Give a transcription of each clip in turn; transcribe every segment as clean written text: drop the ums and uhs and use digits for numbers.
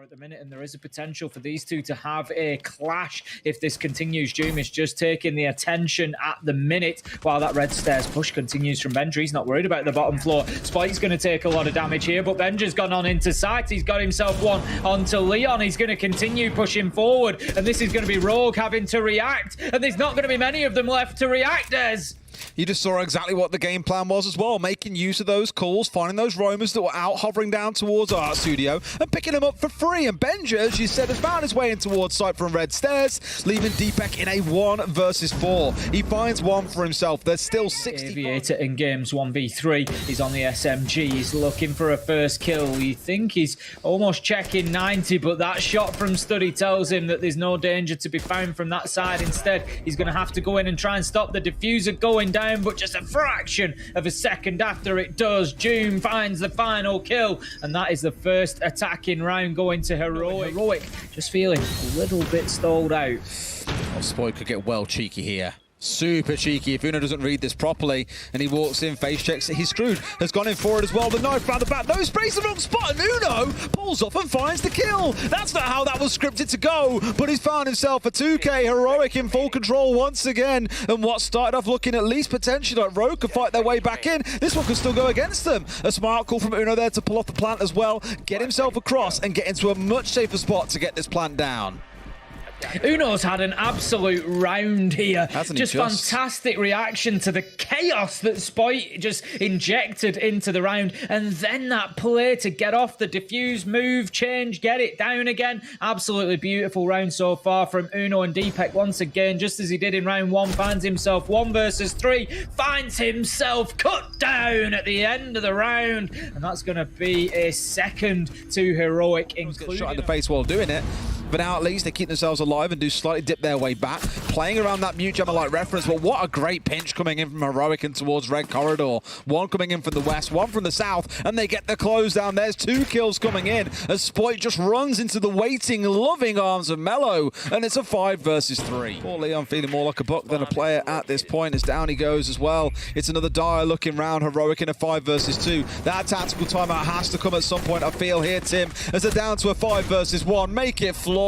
at the minute, and there is a potential for these two to have a clash if this continues. Jumish just taking the attention at the minute while that red stairs push continues from Benja. He's not worried about the bottom floor. Spike's going to take a lot of damage here, but Benja's gone on into sight. He's got himself one onto Leon. He's going to continue pushing forward, and this is going to be Rogue having to react, and there's not going to be many of them left to react as. You just saw exactly what the game plan was as well, making use of those calls, finding those roamers that were out hovering down towards Art Studio and picking them up for free. And Benja, as you said, has found his way in towards site from red stairs, leaving Deepak in a 1 versus 4. He finds one for himself. There's still 60. Aviator in games 1v3. He's on the SMG. He's looking for a first kill. You think he's almost checking 90, but that shot from Studdy tells him that there's no danger to be found from that side. Instead, he's going to have to go in and try and stop the diffuser going down, but just a fraction of a second after it does, Doom finds the final kill, and that is the first attacking round going to Heroic. Heroic just feeling a little bit stalled out. Oh, Spoy could get well cheeky here. Super cheeky if Uno doesn't read this properly and he walks in, face checks it, he's screwed. Has gone in for it as well. The knife round the back, no space, the wrong spot, and Uno pulls off and finds the kill. That's not how that was scripted to go, but he's found himself a 2K. Heroic in full control once again, and what started off looking at least potentially like Rogue could fight their way back in, this one could still go against them. A smart call from Uno there to pull off the plant as well, get himself across and get into a much safer spot to get this plant down. Uno's had an absolute round here. Just fantastic reaction to the chaos that Spoit just injected into the round. And then that play to get off the diffuse, move, change, get it down again. Absolutely beautiful round so far from Uno, and Deepak once again, just as he did in round 1, finds himself 1 versus 3, finds himself cut down at the end of the round. And that's going to be a second to Heroic, including shot in the face while doing it. But now at least they keep themselves alive and do slightly dip their way back, playing around that mute jammer-like reference. But what a great pinch coming in from Heroic and towards Red Corridor. One coming in from the west, one from the south, and they get the close down. There's 2 kills coming in as Spoit just runs into the waiting, loving arms of Mello, and it's a 5 versus 3. Poor Leon feeling more like a buck than a player at this point as down he goes as well. It's another dire looking round, Heroic in a 5 versus 2. That tactical timeout has to come at some point, I feel here, Tim, as they're down to a 5 versus 1. Make it flawless.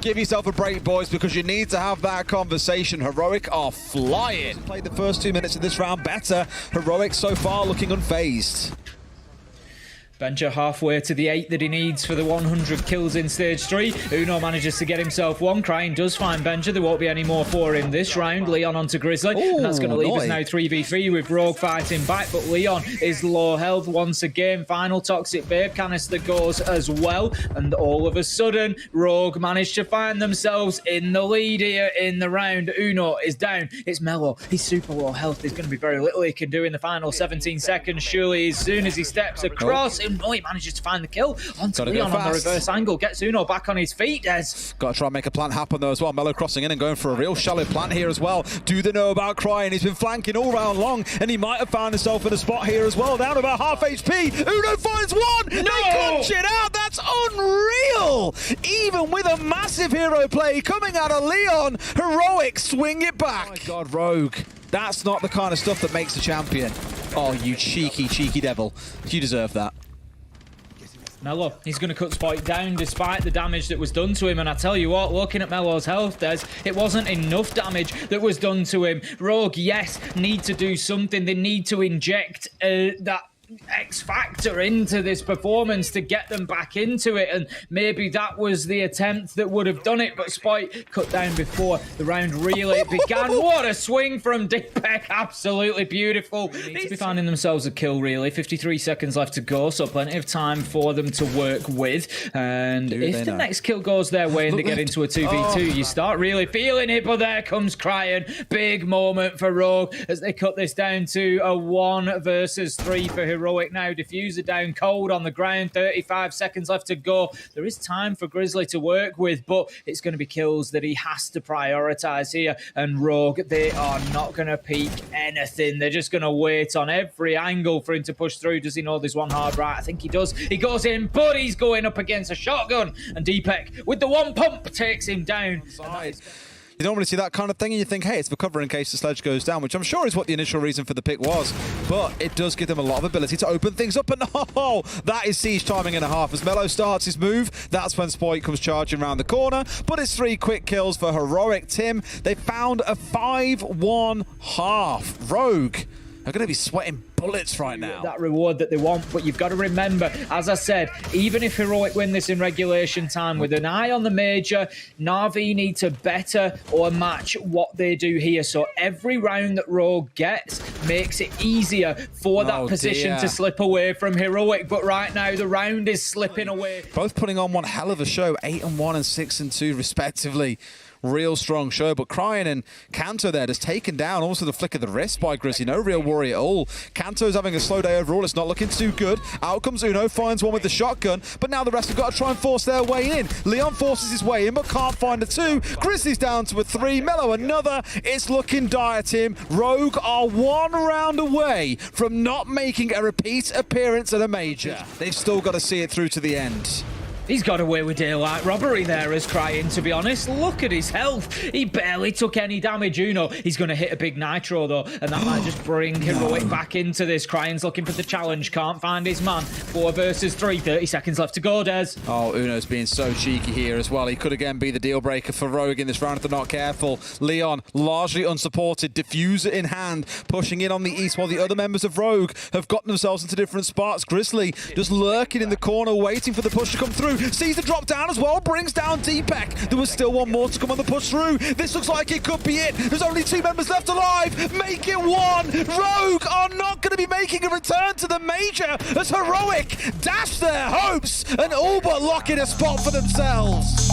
Give yourself a break, boys, because you need to have that conversation. Heroic are flying. Played the first 2 minutes of this round better. Heroic so far looking unfazed. Benja halfway to the 8 that he needs for the 100 kills in stage 3. Uno manages to get himself one. Crying does find Benja. There won't be any more for him this round. Leon onto Grizzly. Ooh, and that's going to leave us now 3v3 with Rogue fighting back. But Leon is low health once again. Final Toxic Babe canister goes as well. And all of a sudden, Rogue managed to find themselves in the lead here in the round. Uno is down. It's Mello. He's super low health. There's going to be very little he can do in the final 17 seconds. Surely, as soon as he steps across, no, he manages to find the kill onto Leon on the reverse angle. Gets Uno back on his feet, Des. Got to try and make a plant happen though as well. Mello crossing in and going for a real shallow plant here as well. Do they know about Crying? He's been flanking all round long, and he might have found himself in a spot here as well. Down about half HP. Uno finds one! No! They clutch it out! That's unreal! Even with a massive hero play coming out of Leon, Heroic swing it back. Oh my God, Rogue. That's not the kind of stuff that makes a champion. Oh, you cheeky, cheeky devil. You deserve that. Mello, he's going to cut Spoit down despite the damage that was done to him. And I tell you what, looking at Mello's health, it wasn't enough damage that was done to him. Rogue, yes, need to do something. They need to inject that X factor into this performance to get them back into it, and maybe that was the attempt that would have done it, but Spoit cut down before the round really began. What a swing from Deepak, absolutely beautiful. They need to be finding themselves a kill really. 53 seconds left to go, so plenty of time for them to work with, and if the next kill goes their way and they get into a 2v2, you start really feeling it. But there comes Crying, big moment for Rogue as they cut this down to a 1 versus 3 for Heroic now. Diffuser down cold on the ground, 35 seconds left to go. There is time for Grizzly to work with, but it's going to be kills that he has to prioritize here. And Rogue, they are not going to peek anything. They're just going to wait on every angle for him to push through. Does he know there's one hard right? I think he does. He goes in, but he's going up against a shotgun. And Deepak, with the one pump, takes him down. You normally see that kind of thing and you think, hey, it's for cover in case the sledge goes down, which I'm sure is what the initial reason for the pick was. But it does give them a lot of ability to open things up. And oh, that is siege timing and a half. As Melo starts his move, that's when Spoit comes charging around the corner. But it's 3 quick kills for Heroic. Tim, they found a 5-1 half. Rogue are going to be sweating bullets right now. That reward that they want, but you've got to remember, as I said, even if Heroic win this in regulation time with an eye on the major, Na'Vi need to better or match what they do here. So every round that Rogue gets makes it easier for that position to slip away from Heroic. But right now, the round is slipping away. Both putting on one hell of a show, 8-1 and 6-2 respectively. Real strong show, but Cryin and Kanto there just taken down almost with a flick of the wrist by Grizzly. No real worry at all. Kanto's having a slow day overall. It's not looking too good. Out comes Uno, finds one with the shotgun, but now the rest have got to try and force their way in. Leon forces his way in, but can't find a 2. Grizzly's down to a 3. Melo another. It's looking dire, Tim. Rogue are 1 round away from not making a repeat appearance at a major. They've still got to see it through to the end. He's got away with daylight robbery there as Cryin, to be honest. Look at his health. He barely took any damage. Uno, he's going to hit a big nitro, though, and that might just bring Heroic back into this. Cryan's looking for the challenge. Can't find his man. 4 versus 3. 30 seconds left to go, Des. Oh, Uno's being so cheeky here as well. He could again be the deal breaker for Rogue in this round if they're not careful. Leon, largely unsupported, diffuser in hand, pushing in on the east while the other members of Rogue have gotten themselves into different spots. Grizzly just lurking in the corner, waiting for the push to come through. Sees the drop down as well, brings down Deepak. There was still one more to come on the push through. This looks like it could be it. There's only 2 members left alive. Make it 1. Rogue are not going to be making a return to the major as Heroic dash their hopes and all but lock in a spot for themselves.